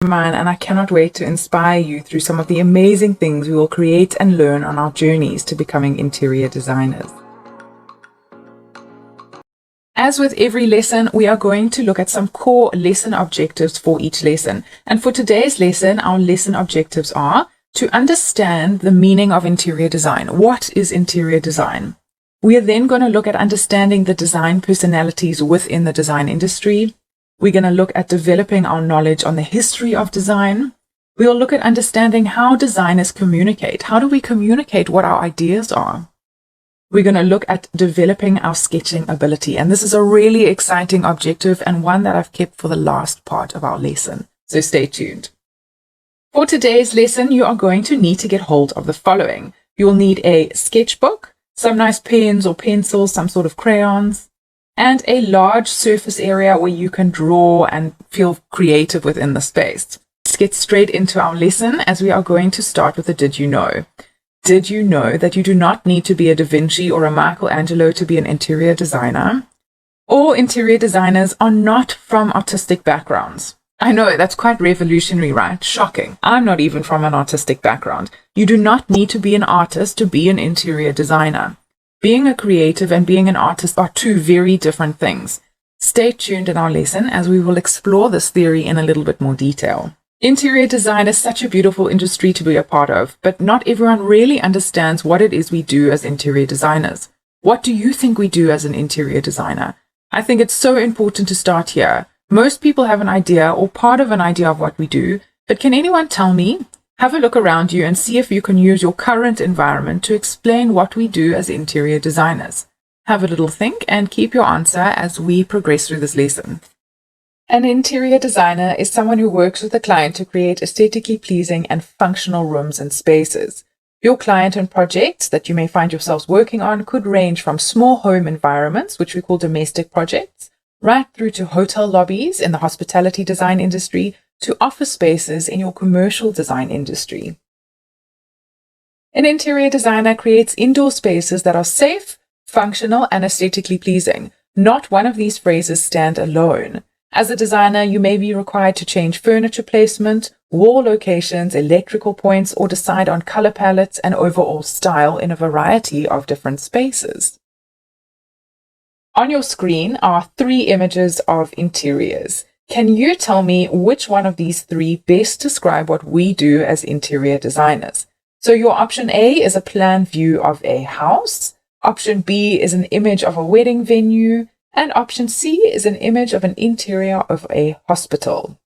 mine, and I cannot wait to inspire you through some of the amazing things we will create and learn on our journeys to becoming interior designers. As with every lesson, we are going to look at some core lesson objectives for each lesson. And for today's lesson, our lesson objectives are to understand the meaning of interior design. What is interior design? We are then going to look at understanding the design personalities within the design industry. We're going to look at developing our knowledge on the history of design. We'll look at understanding how designers communicate. How do we communicate what our ideas are? We're going to look at developing our sketching ability. And this is a really exciting objective and one that I've kept for the last part of our lesson. So stay tuned. For today's lesson, you are going to need to get hold of the following. You'll need a sketchbook, some nice pens or pencils, some sort of crayons, and a large surface area where you can draw and feel creative within the space. Let's get straight into our lesson as we are going to start with a Did You Know? Did you know that you do not need to be a Da Vinci or a Michelangelo to be an interior designer? All interior designers are not from artistic backgrounds. I know, that's quite revolutionary, right? Shocking. I'm not even from an artistic background. You do not need to be an artist to be an interior designer. Being a creative and being an artist are two very different things. Stay tuned in our lesson as we will explore this theory in a little bit more detail. Interior design is such a beautiful industry to be a part of, but not everyone really understands what it is we do as interior designers. What do you think we do as an interior designer? I think it's so important to start here. Most people have an idea or part of an idea of what we do, but can anyone tell me? Have a look around you and see if you can use your current environment to explain what we do as interior designers. Have a little think and keep your answer as we progress through this lesson. An interior designer is someone who works with a client to create aesthetically pleasing and functional rooms and spaces. Your client and projects that you may find yourselves working on could range from small home environments, which we call domestic projects, right through to hotel lobbies in the hospitality design industry, to office spaces in your commercial design industry. An interior designer creates indoor spaces that are safe, functional, and aesthetically pleasing. Not one of these phrases stand alone. As a designer, you may be required to change furniture placement, wall locations, electrical points, or decide on color palettes and overall style in a variety of different spaces. On your screen are 3 images of interiors. Can you tell me which one of these 3 best describe what we do as interior designers? So your option A is a plan view of a house, option B is an image of a wedding venue, and option C is an image of an interior of a hospital.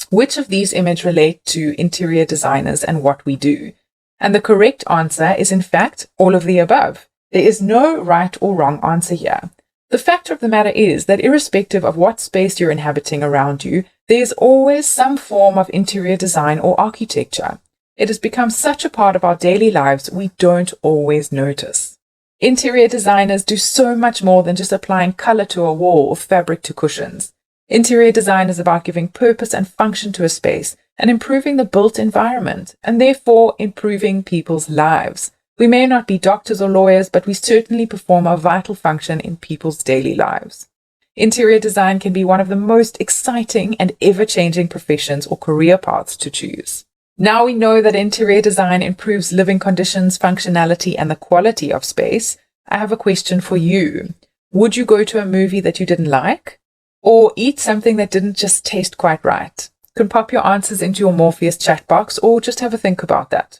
Which of these images relate to interior designers and what we do? And the correct answer is in fact all of the above. There is no right or wrong answer here. The fact of the matter is that irrespective of what space you're inhabiting around you, there is always some form of interior design or architecture. It has become such a part of our daily lives we don't always notice. Interior designers do so much more than just applying color to a wall or fabric to cushions. Interior design is about giving purpose and function to a space and improving the built environment, and therefore improving people's lives. We may not be doctors or lawyers, but we certainly perform a vital function in people's daily lives. Interior design can be one of the most exciting and ever-changing professions or career paths to choose. Now we know that interior design improves living conditions, functionality, and the quality of space. I have a question for you. Would you go to a movie that you didn't like? Or eat something that didn't just taste quite right? You can pop your answers into your Morpheus chat box or just have a think about that.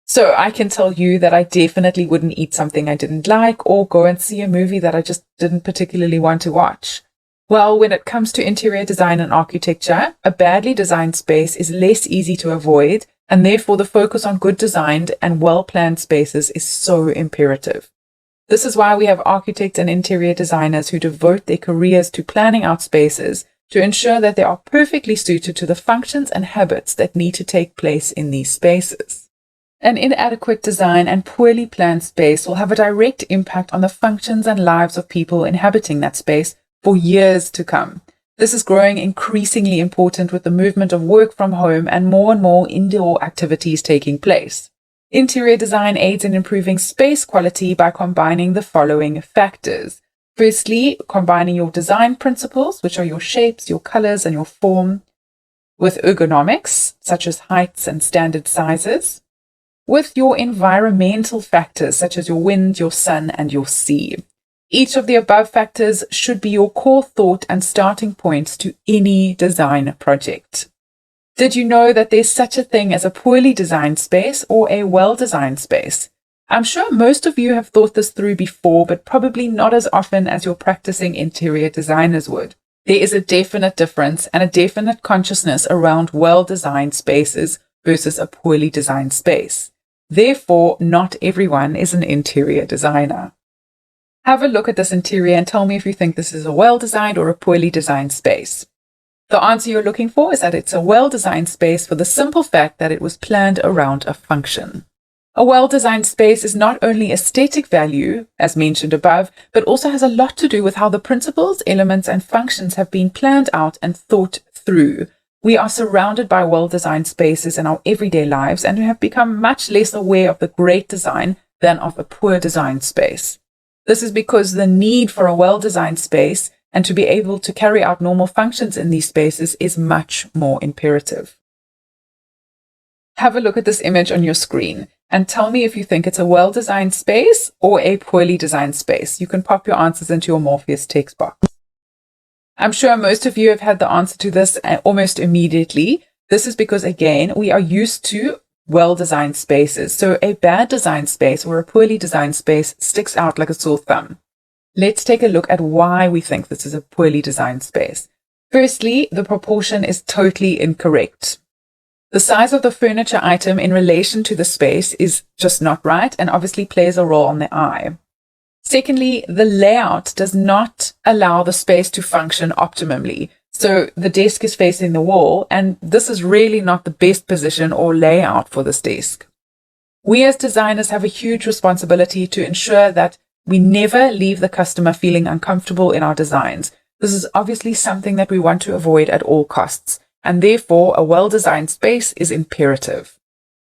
So I can tell you that I definitely wouldn't eat something I didn't like or go and see a movie that I just didn't particularly want to watch. Well, when it comes to interior design and architecture, a badly designed space is less easy to avoid, and therefore the focus on good designed and well-planned spaces is so imperative. This is why we have architects and interior designers who devote their careers to planning out spaces to ensure that they are perfectly suited to the functions and habits that need to take place in these spaces. An inadequate design and poorly planned space will have a direct impact on the functions and lives of people inhabiting that space for years to come. This is growing increasingly important with the movement of work from home and more indoor activities taking place. Interior design aids in improving space quality by combining the following factors. Firstly, combining your design principles, which are your shapes, your colors, and your form, with ergonomics, such as heights and standard sizes, with your environmental factors, such as your wind, your sun, and your sea. Each of the above factors should be your core thought and starting points to any design project. Did you know that there's such a thing as a poorly designed space or a well-designed space? I'm sure most of you have thought this through before, but probably not as often as your practicing interior designers would. There is a definite difference and a definite consciousness around well-designed spaces versus a poorly designed space. Therefore, not everyone is an interior designer. Have a look at this interior and tell me if you think this is a well-designed or a poorly designed space. The answer you're looking for is that it's a well-designed space for the simple fact that it was planned around a function. A well-designed space is not only aesthetic value, as mentioned above, but also has a lot to do with how the principles, elements, and functions have been planned out and thought through. We are surrounded by well-designed spaces in our everyday lives and we have become much less aware of the great design than of a poor designed space. This is because the need for a well-designed space and to be able to carry out normal functions in these spaces is much more imperative. Have a look at this image on your screen and tell me if you think it's a well-designed space or a poorly designed space. You can pop your answers into your Morpheus text box. I'm sure most of you have had the answer to this almost immediately. This is because, again, we are used to well-designed spaces. So a bad designed space or a poorly designed space sticks out like a sore thumb. Let's take a look at why we think this is a poorly designed space. Firstly, the proportion is totally incorrect. The size of the furniture item in relation to the space is just not right and obviously plays a role on the eye. Secondly, the layout does not allow the space to function optimally. So the desk is facing the wall, and this is really not the best position or layout for this desk. We as designers have a huge responsibility to ensure that we never leave the customer feeling uncomfortable in our designs. This is obviously something that we want to avoid at all costs, and therefore a well-designed space is imperative.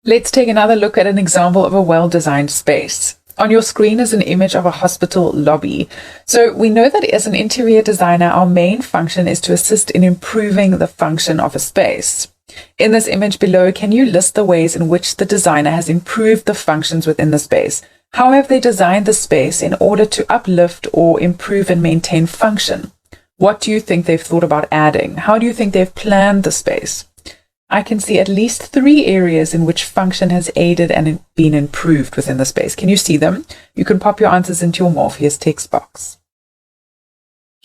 Let's take another look at an example of a well-designed space. On your screen is an image of a hospital lobby. So we know that as an interior designer, our main function is to assist in improving the function of a space. In this image below, can you list the ways in which the designer has improved the functions within the space? How have they designed the space in order to uplift or improve and maintain function? What do you think they've thought about adding? How do you think they've planned the space? I can see at least 3 areas in which function has aided and been improved within the space. Can you see them? You can pop your answers into your Morpheus text box.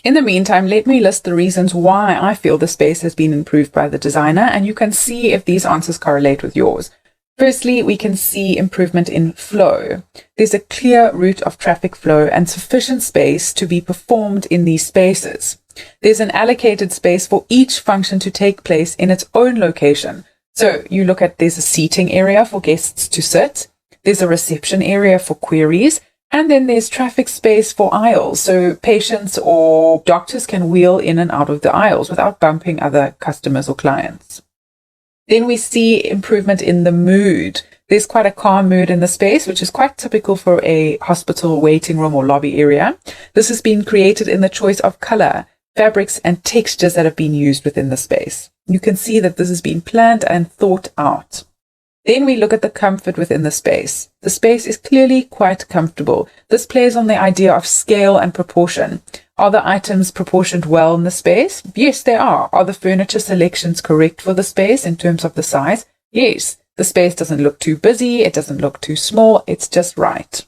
In the meantime, let me list the reasons why I feel the space has been improved by the designer, and you can see if these answers correlate with yours. Firstly, we can see improvement in flow. There's a clear route of traffic flow and sufficient space to be performed in these spaces. There's an allocated space for each function to take place in its own location. So you look at, there's a seating area for guests to sit, there's a reception area for queries, and then there's traffic space for aisles. So patients or doctors can wheel in and out of the aisles without bumping other customers or clients. Then we see improvement in the mood. There's quite a calm mood in the space, which is quite typical for a hospital waiting room or lobby area. This has been created in the choice of color, fabrics, and textures that have been used within the space. You can see that this has been planned and thought out. Then we look at the comfort within the space. The space is clearly quite comfortable. This plays on the idea of scale and proportion. Are the items proportioned well in the space? Yes, they are. Are the furniture selections correct for the space in terms of the size? Yes. The space doesn't look too busy. It doesn't look too small. It's just right.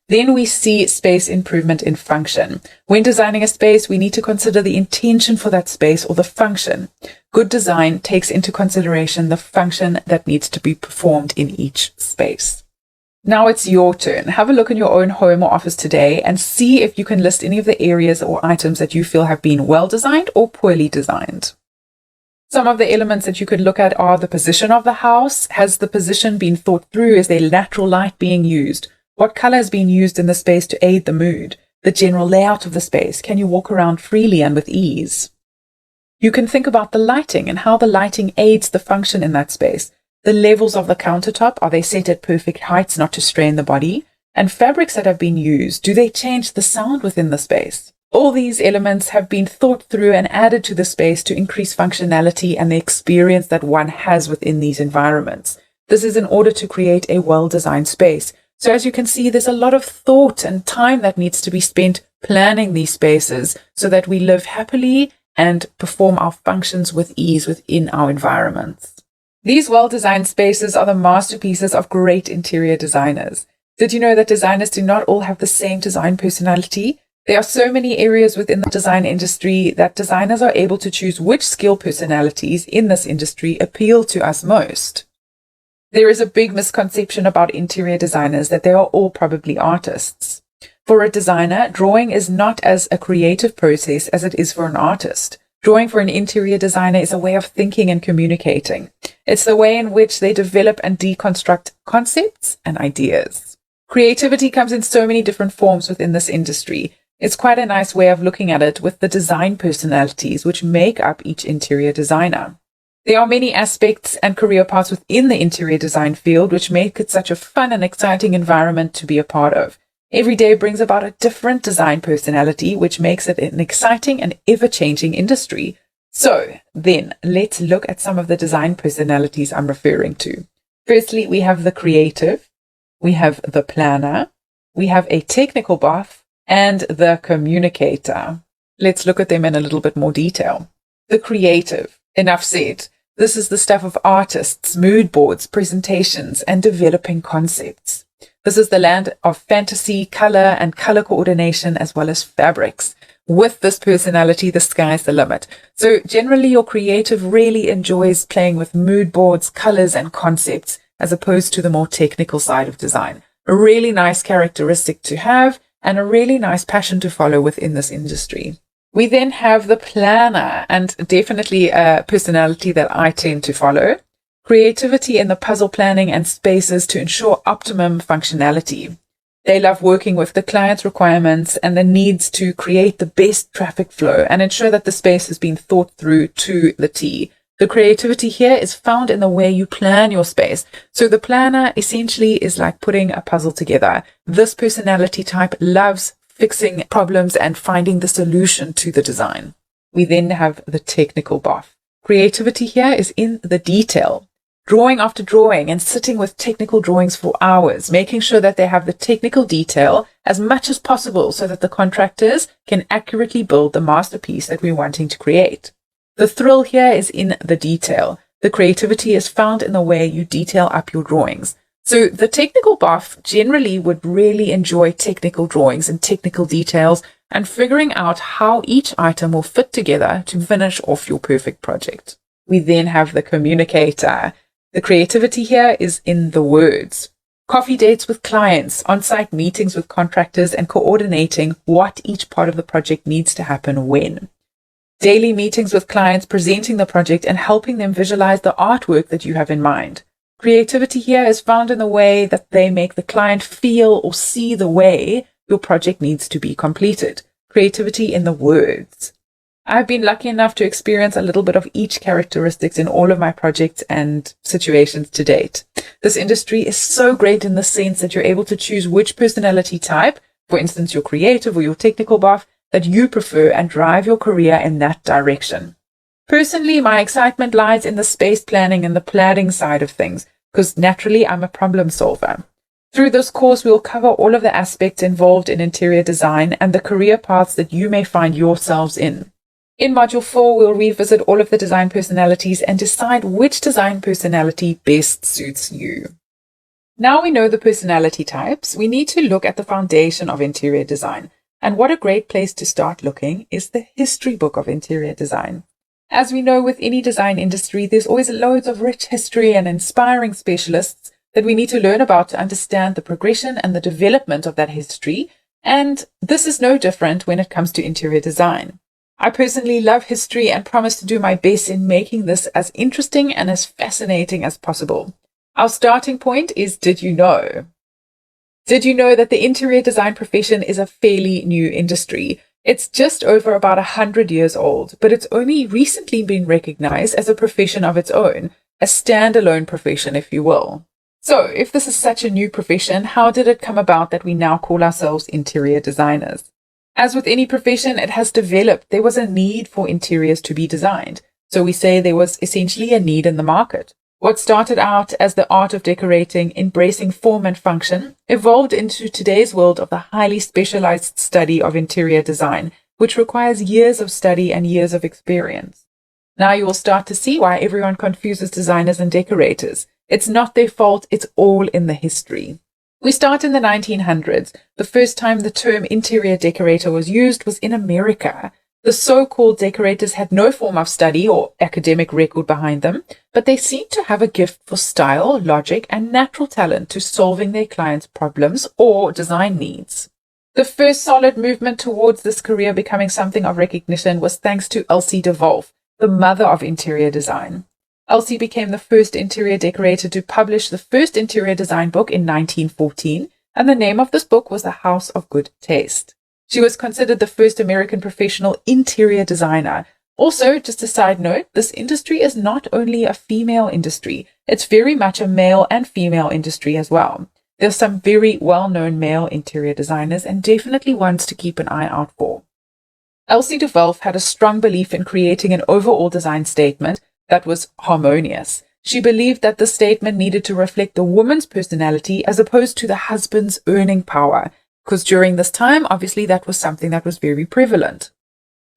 Then we see space improvement in function. When designing a space, we need to consider the intention for that space or the function. Good design takes into consideration the function that needs to be performed in each space. Now it's your turn. Have a look in your own home or office today and see if you can list any of the areas or items that you feel have been well designed or poorly designed. Some of the elements that you could look at are the position of the house. Has the position been thought through? Is there lateral light being used? What color has been used in the space to aid the mood? The general layout of the space. Can you walk around freely and with ease? You can think about the lighting and how the lighting aids the function in that space. The levels of the countertop, are they set at perfect heights not to strain the body? And fabrics that have been used, do they change the sound within the space? All these elements have been thought through and added to the space to increase functionality and the experience that one has within these environments. This is in order to create a well-designed space. So as you can see, there's a lot of thought and time that needs to be spent planning these spaces so that we live happily and perform our functions with ease within our environments. These well-designed spaces are the masterpieces of great interior designers. Did you know that designers do not all have the same design personality? There are so many areas within the design industry that designers are able to choose which skill personalities in this industry appeal to us most. There is a big misconception about interior designers that they are all probably artists. For a designer, drawing is not as a creative process as it is for an artist. Drawing for an interior designer is a way of thinking and communicating. It's the way in which they develop and deconstruct concepts and ideas. Creativity comes in so many different forms within this industry. It's quite a nice way of looking at it with the design personalities which make up each interior designer. There are many aspects and career paths within the interior design field which make it such a fun and exciting environment to be a part of. Every day brings about a different design personality, which makes it an exciting and ever-changing industry. So then, let's look at some of the design personalities I'm referring to. Firstly, we have the creative, we have the planner, we have a technical buff, and the communicator. Let's look at them in a little bit more detail. The creative, enough said. This is the stuff of artists, mood boards, presentations, and developing concepts. This is the land of fantasy, color, and color coordination, as well as fabrics. With this personality, the sky's the limit. So generally, your creative really enjoys playing with mood boards, colors, and concepts, as opposed to the more technical side of design. A really nice characteristic to have, and a really nice passion to follow within this industry. We then have the planner, and definitely a personality that I tend to follow. Creativity in the puzzle planning and spaces to ensure optimum functionality. They love working with the client's requirements and the needs to create the best traffic flow and ensure that the space has been thought through to the T. The creativity here is found in the way you plan your space. So the planner essentially is like putting a puzzle together. This personality type loves fixing problems and finding the solution to the design. We then have the technical buff. Creativity here is in the detail. Drawing after drawing and sitting with technical drawings for hours, making sure that they have the technical detail as much as possible so that the contractors can accurately build the masterpiece that we're wanting to create. The thrill here is in the detail. The creativity is found in the way you detail up your drawings. So the technical buff generally would really enjoy technical drawings and technical details and figuring out how each item will fit together to finish off your perfect project. We then have the communicator. The creativity here is in the words. Coffee dates with clients, on-site meetings with contractors, and coordinating what each part of the project needs to happen when. Daily meetings with clients, presenting the project and helping them visualize the artwork that you have in mind. Creativity here is found in the way that they make the client feel or see the way your project needs to be completed. Creativity in the words. I've been lucky enough to experience a little bit of each characteristics in all of my projects and situations to date. This industry is so great in the sense that you're able to choose which personality type, for instance, your creative or your technical buff, that you prefer and drive your career in that direction. Personally, my excitement lies in the space planning and the planning side of things, because naturally I'm a problem solver. Through this course, we'll cover all of the aspects involved in interior design and the career paths that you may find yourselves in. In Module 4, we'll revisit all of the design personalities and decide which design personality best suits you. Now we know the personality types, we need to look at the foundation of interior design. And what a great place to start looking is the history book of interior design. As we know with any design industry, there's always loads of rich history and inspiring specialists that we need to learn about to understand the progression and the development of that history. And this is no different when it comes to interior design. I personally love history and promise to do my best in making this as interesting and as fascinating as possible. Our starting point is, did you know? Did you know that the interior design profession is a fairly new industry? It's just over about 100 years old, but it's only recently been recognized as a profession of its own, a standalone profession, if you will. So, if this is such a new profession, how did it come about that we now call ourselves interior designers? As with any profession, it has developed. There was a need for interiors to be designed. So we say there was essentially a need in the market. What started out as the art of decorating, embracing form and function, evolved into today's world of the highly specialized study of interior design, which requires years of study and years of experience. Now you will start to see why everyone confuses designers and decorators. It's not their fault, it's all in the history. We start in the 1900s. The first time the term interior decorator was used was in America. The so-called decorators had no form of study or academic record behind them, but they seemed to have a gift for style, logic, and natural talent to solving their clients' problems or design needs. The first solid movement towards this career becoming something of recognition was thanks to Elsie de Wolf, the mother of interior design. Elsie became the first interior decorator to publish the first interior design book in 1914, and the name of this book was The House of Good Taste. She was considered the first American professional interior designer. Also, just a side note, this industry is not only a female industry, it's very much a male and female industry as well. There's some very well-known male interior designers and definitely ones to keep an eye out for. Elsie de Wolf had a strong belief in creating an overall design statement that was harmonious. She believed that the statement needed to reflect the woman's personality as opposed to the husband's earning power, because during this time, obviously, that was something that was very prevalent.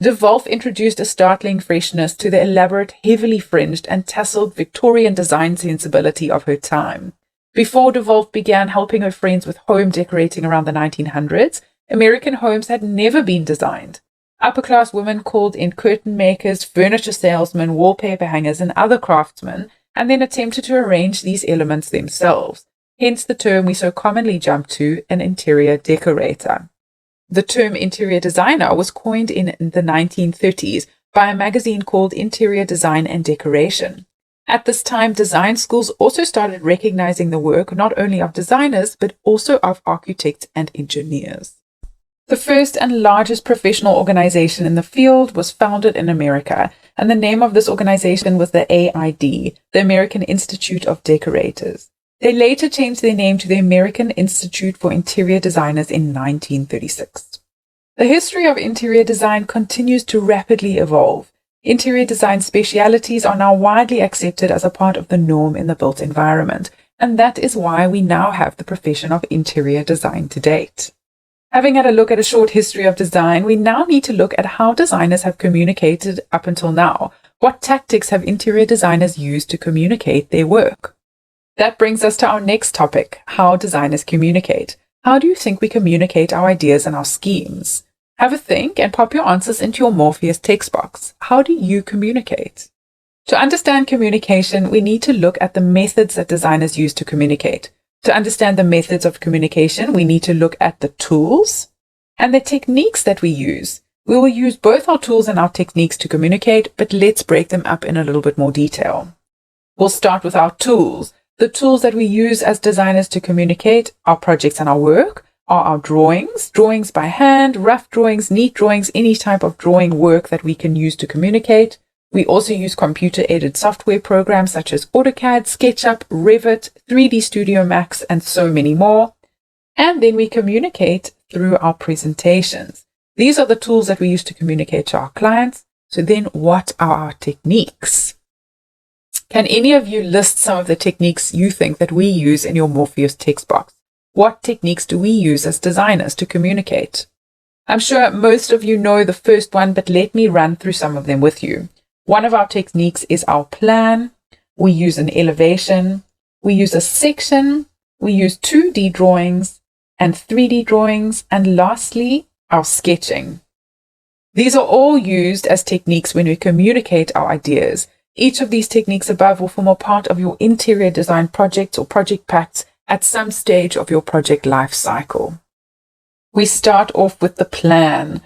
De Wolf introduced a startling freshness to the elaborate, heavily fringed and tasseled Victorian design sensibility of her time. Before de Wolf began helping her friends with home decorating around the 1900s, American homes had never been designed. Upper-class women called in curtain makers, furniture salesmen, wallpaper hangers, and other craftsmen, and then attempted to arrange these elements themselves. Hence the term we so commonly jump to, an interior decorator. The term interior designer was coined in the 1930s by a magazine called Interior Design and Decoration. At this time, design schools also started recognizing the work not only of designers, but also of architects and engineers. The first and largest professional organization in the field was founded in America, and the name of this organization was the AID, the American Institute of Decorators. They later changed their name to the American Institute for Interior Designers in 1936. The history of interior design continues to rapidly evolve. Interior design specialities are now widely accepted as a part of the norm in the built environment, and that is why we now have the profession of interior design to date. Having had a look at a short history of design, we now need to look at how designers have communicated up until now. What tactics have interior designers used to communicate their work? That brings us to our next topic, how designers communicate. How do you think we communicate our ideas and our schemes? Have a think and pop your answers into your Morpheus text box. How do you communicate? To understand communication, we need to look at the methods that designers use to communicate. To understand the methods of communication, we need to look at the tools and the techniques that we use. We will use both our tools and our techniques to communicate, but let's break them up in a little bit more detail. We'll start with our tools. The tools that we use as designers to communicate our projects and our work are our drawings by hand, rough drawings, neat drawings, any type of drawing work that we can use to communicate. We also use computer-aided software programs such as AutoCAD, SketchUp, Revit, 3D Studio Max, and so many more. And then we communicate through our presentations. These are the tools that we use to communicate to our clients. So then what are our techniques? Can any of you list some of the techniques you think that we use in your Morpheus text box? What techniques do we use as designers to communicate? I'm sure most of you know the first one, but let me run through some of them with you. One of our techniques is our plan. We use an elevation. We use a section. We use 2D drawings and 3D drawings. And lastly, our sketching. These are all used as techniques when we communicate our ideas. Each of these techniques above will form a part of your interior design projects or project packs at some stage of your project life cycle. We start off with the plan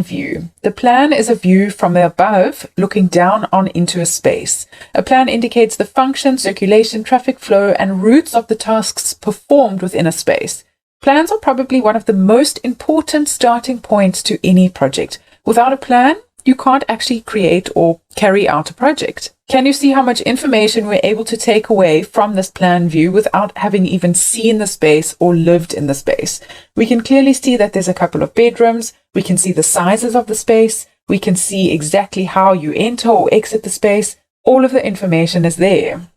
view. The plan is a view from the above, looking down on into a space. A plan indicates the function, circulation, traffic flow, and routes of the tasks performed within a space. Plans are probably one of the most important starting points to any project. Without a plan, you can't actually create or carry out a project. Can you see how much information we're able to take away from this plan view without having even seen the space or lived in the space? We can clearly see that there's a couple of bedrooms. we can see the sizes of the space, we can see exactly how you enter or exit the space. All of the information is there.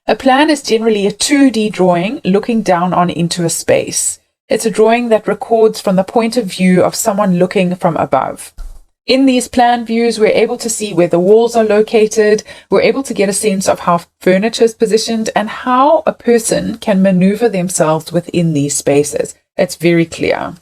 A plan is generally a 2D drawing looking down on into a space. It's a drawing that records from the point of view of someone looking from above. In these plan views, we're able to see where the walls are located, we're able to get a sense of how furniture is positioned and how a person can maneuver themselves within these spaces. It's very clear.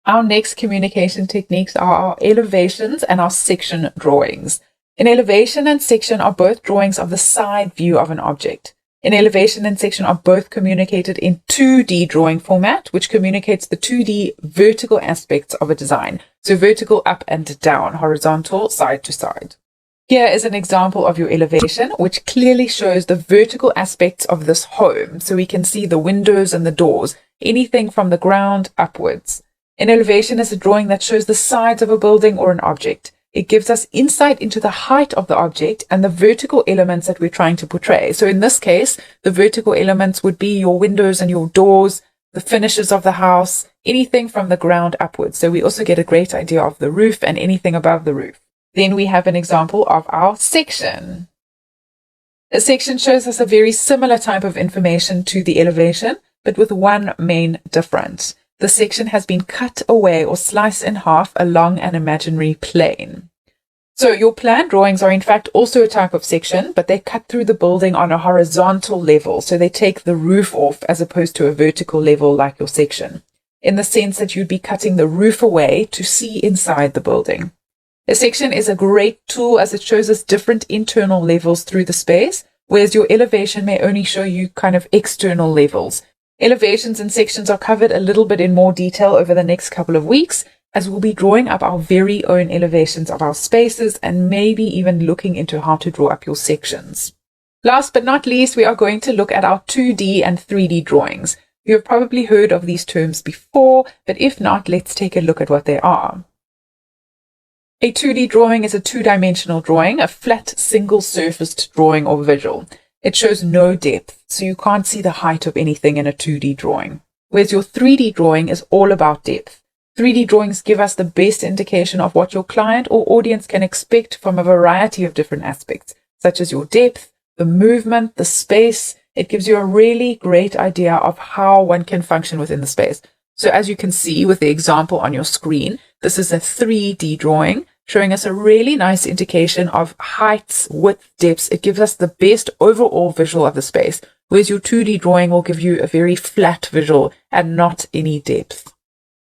Our next communication techniques are our elevations and our section drawings. An elevation and section are both drawings of the side view of an object. An elevation and section are both communicated in 2D drawing format, which communicates the 2D vertical aspects of a design. So vertical up and down, horizontal side to side. Here is an example of your elevation, which clearly shows the vertical aspects of this home. So we can see the windows and the doors, anything from the ground upwards. An elevation is a drawing that shows the sides of a building or an object. It gives us insight into the height of the object and the vertical elements that we're trying to portray. So in this case, the vertical elements would be your windows and your doors, the finishes of the house, anything from the ground upwards. So we also get a great idea of the roof and anything above the roof. Then we have an example of our section. A section shows us a very similar type of information to the elevation, but with one main difference. The section has been cut away or sliced in half along an imaginary plane. So your plan drawings are in fact also a type of section, but they cut through the building on a horizontal level. So they take the roof off as opposed to a vertical level like your section, in the sense that you'd be cutting the roof away to see inside the building. A section is a great tool as it shows us different internal levels through the space, whereas your elevation may only show you kind of external levels. Elevations and sections are covered a little bit in more detail over the next couple of weeks, as we'll be drawing up our very own elevations of our spaces and maybe even looking into how to draw up your sections. Last but not least, we are going to look at our 2D and 3D drawings. You have probably heard of these terms before, but if not, let's take a look at what they are. A 2D drawing is a two-dimensional drawing, a flat single-surfaced drawing or visual. It shows no depth, so you can't see the height of anything in a 2D drawing. Whereas your 3D drawing is all about depth. 3D drawings give us the best indication of what your client or audience can expect from a variety of different aspects, such as your depth, the movement, the space. It gives you a really great idea of how one can function within the space. So as you can see with the example on your screen, this is a 3D drawing, showing us a really nice indication of heights, width, depths. It gives us the best overall visual of the space, whereas your 2D drawing will give you a very flat visual and not any depth.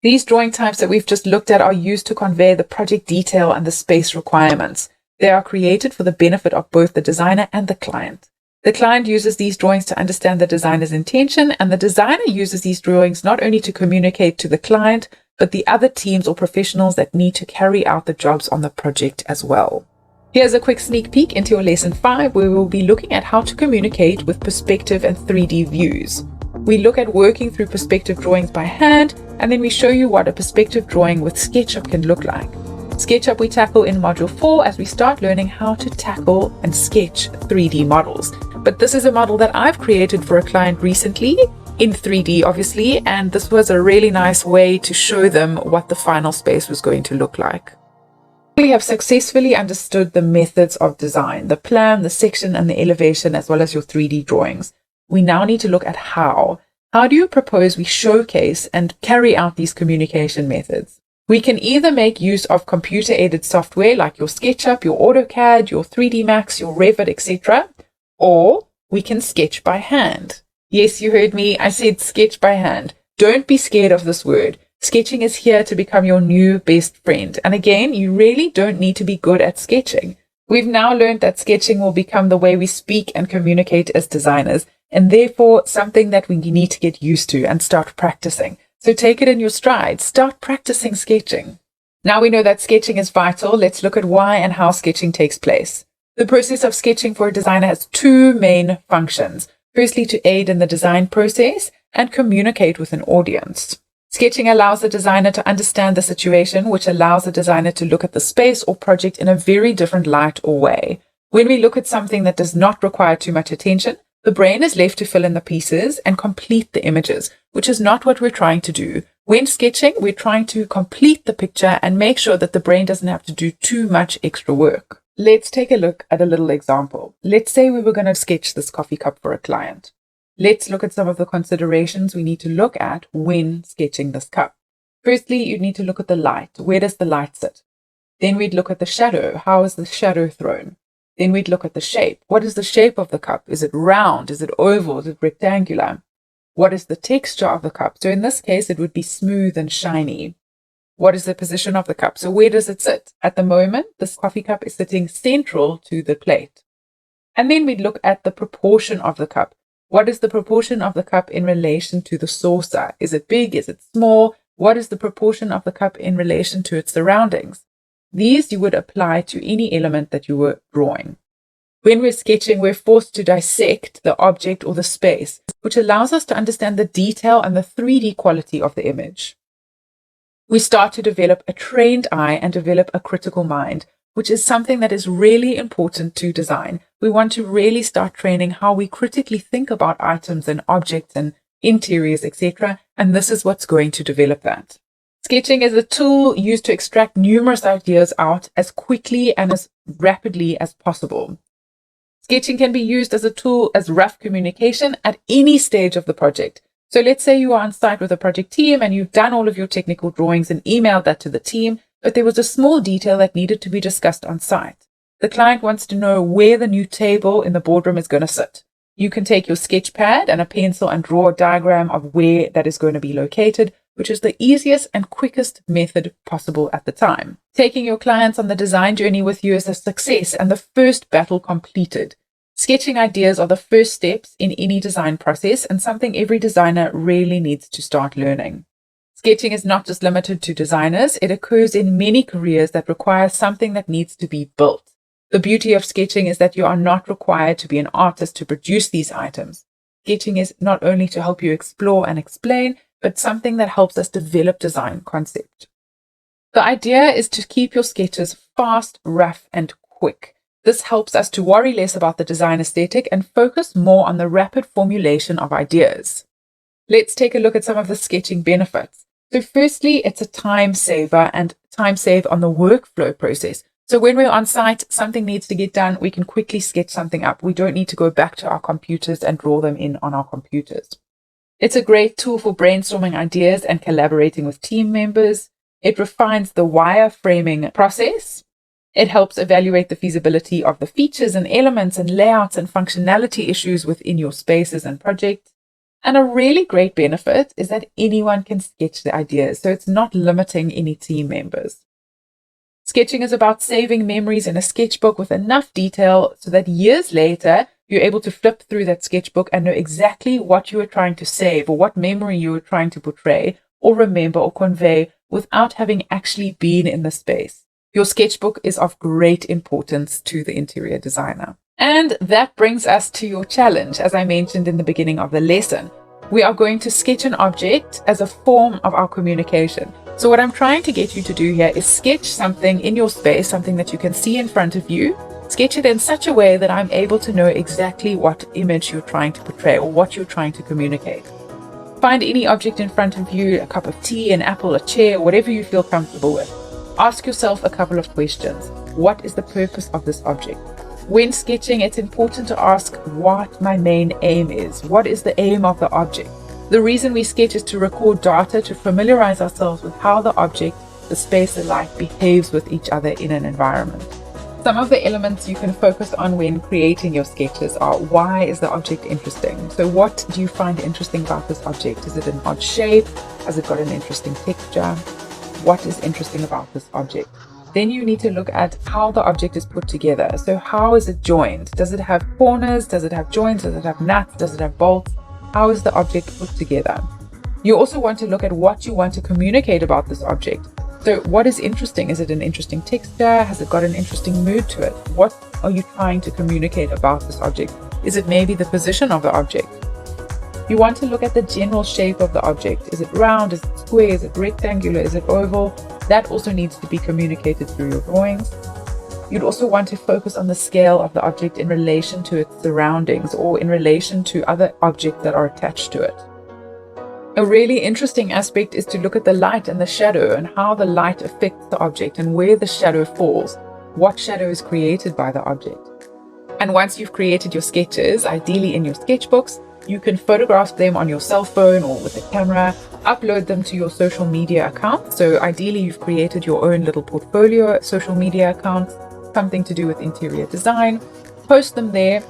These drawing types that we've just looked at are used to convey the project detail and the space requirements. They are created for the benefit of both the designer and the client. The client uses these drawings to understand the designer's intention, and the designer uses these drawings not only to communicate to the client, but the other teams or professionals that need to carry out the jobs on the project as well. Here's a quick sneak peek into your lesson 5, where we'll be looking at how to communicate with perspective and 3D views. We look at working through perspective drawings by hand, and then we show you what a perspective drawing with SketchUp can look like. SketchUp we tackle in Module 4 as we start learning how to tackle and sketch 3D models. But this is a model that I've created for a client recently, in 3D obviously, and this was a really nice way to show them what the final space was going to look like. We have successfully understood the methods of design, the plan, the section, and the elevation, as well as your 3D drawings. We now need to look at how. How do you propose we showcase and carry out these communication methods? We can either make use of computer-aided software like your SketchUp, your AutoCAD, your 3D Max, your Revit, etc., or we can sketch by hand. Yes, you heard me. I said sketch by hand. Don't be scared of this word. Sketching is here to become your new best friend. And again, you really don't need to be good at sketching. We've now learned that sketching will become the way we speak and communicate as designers, and therefore something that we need to get used to and start practicing. So take it in your stride. Start practicing sketching. Now we know that sketching is vital. Let's look at why and how sketching takes place. The process of sketching for a designer has two main functions. Firstly, to aid in the design process and communicate with an audience. Sketching allows the designer to understand the situation, which allows the designer to look at the space or project in a very different light or way. When we look at something that does not require too much attention, the brain is left to fill in the pieces and complete the images, which is not what we're trying to do. When sketching, we're trying to complete the picture and make sure that the brain doesn't have to do too much extra work. Let's take a look at a little example. Let's say we were going to sketch this coffee cup for a client. Let's look at some of the considerations we need to look at when sketching this cup. Firstly, you need to look at the light. Where does the light sit? Then we'd look at the shadow. How is the shadow thrown? Then we'd look at the shape. What is the shape of the cup? Is it round? Is it oval? Is it rectangular? What is the texture of the cup? So in this case, it would be smooth and shiny. What is the position of the cup? So where does it sit? At the moment, this coffee cup is sitting central to the plate. And then we'd look at the proportion of the cup. What is the proportion of the cup in relation to the saucer? Is it big? Is it small? What is the proportion of the cup in relation to its surroundings? These you would apply to any element that you were drawing. When we're sketching, we're forced to dissect the object or the space, which allows us to understand the detail and the 3D quality of the image. We start to develop a trained eye and develop a critical mind, which is something that is really important to design. We want to really start training how we critically think about items and objects and interiors, etc. And this is what's going to develop that. Sketching is a tool used to extract numerous ideas out as quickly and as rapidly as possible. Sketching can be used as a tool as rough communication at any stage of the project. So let's say you are on site with a project team and you've done all of your technical drawings and emailed that to the team, but there was a small detail that needed to be discussed on site. The client wants to know where the new table in the boardroom is going to sit. You can take your sketch pad and a pencil and draw a diagram of where that is going to be located, which is the easiest and quickest method possible at the time. Taking your clients on the design journey with you is a success and the first battle completed. Sketching ideas are the first steps in any design process and something every designer really needs to start learning. Sketching is not just limited to designers, it occurs in many careers that require something that needs to be built. The beauty of sketching is that you are not required to be an artist to produce these items. Sketching is not only to help you explore and explain, but something that helps us develop design concept. The idea is to keep your sketches fast, rough, and quick. This helps us to worry less about the design aesthetic and focus more on the rapid formulation of ideas. Let's take a look at some of the sketching benefits. So firstly, it's a time saver and time save on the workflow process. So when we're on site, something needs to get done, we can quickly sketch something up. We don't need to go back to our computers and draw them in on our computers. It's a great tool for brainstorming ideas and collaborating with team members. It refines the wireframing process. It helps evaluate the feasibility of the features and elements and layouts and functionality issues within your spaces and projects. And a really great benefit is that anyone can sketch the ideas, so it's not limiting any team members. Sketching is about saving memories in a sketchbook with enough detail so that years later, you're able to flip through that sketchbook and know exactly what you were trying to save or what memory you were trying to portray or remember or convey without having actually been in the space. Your sketchbook is of great importance to the interior designer. And that brings us to your challenge. As I mentioned in the beginning of the lesson, we are going to sketch an object as a form of our communication. So what I'm trying to get you to do here is sketch something in your space, something that you can see in front of you. Sketch it in such a way that I'm able to know exactly what image you're trying to portray or what you're trying to communicate. Find any object in front of you, a cup of tea, an apple, a chair, whatever you feel comfortable with. Ask yourself a couple of questions. What is the purpose of this object? When sketching, it's important to ask what my main aim is. What is the aim of the object? The reason we sketch is to record data to familiarize ourselves with how the object, the space, the light behaves with each other in an environment. Some of the elements you can focus on when creating your sketches are: why is the object interesting? So what do you find interesting about this object? Is it an odd shape? Has it got an interesting texture? What is interesting about this object? Then you need to look at how the object is put together. So how is it joined? Does it have corners? Does it have joints? Does it have nuts? Does it have bolts? How is the object put together? You also want to look at what you want to communicate about this object. So what is interesting? Is it an interesting texture? Has it got an interesting mood to it? What are you trying to communicate about this object? Is it maybe the position of the object? You want to look at the general shape of the object. Is it round? Is it square? Is it rectangular? Is it oval? That also needs to be communicated through your drawings. You'd also want to focus on the scale of the object in relation to its surroundings or in relation to other objects that are attached to it. A really interesting aspect is to look at the light and the shadow and how the light affects the object and where the shadow falls, what shadow is created by the object. And once you've created your sketches, ideally in your sketchbooks, you can photograph them on your cell phone or with a camera, upload them to your social media account. So ideally you've created your own little portfolio social media account, something to do with interior design, post them there.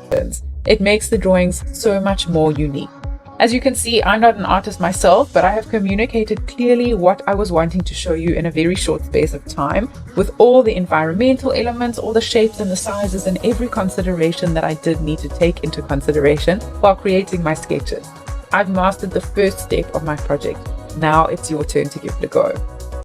It makes the drawings so much more unique. As you can see, I'm not an artist myself, but I have communicated clearly what I was wanting to show you in a very short space of time, with all the environmental elements, all the shapes and the sizes, and every consideration that I did need to take into consideration while creating my sketches. I've mastered the first step of my project. Now it's your turn to give it a go.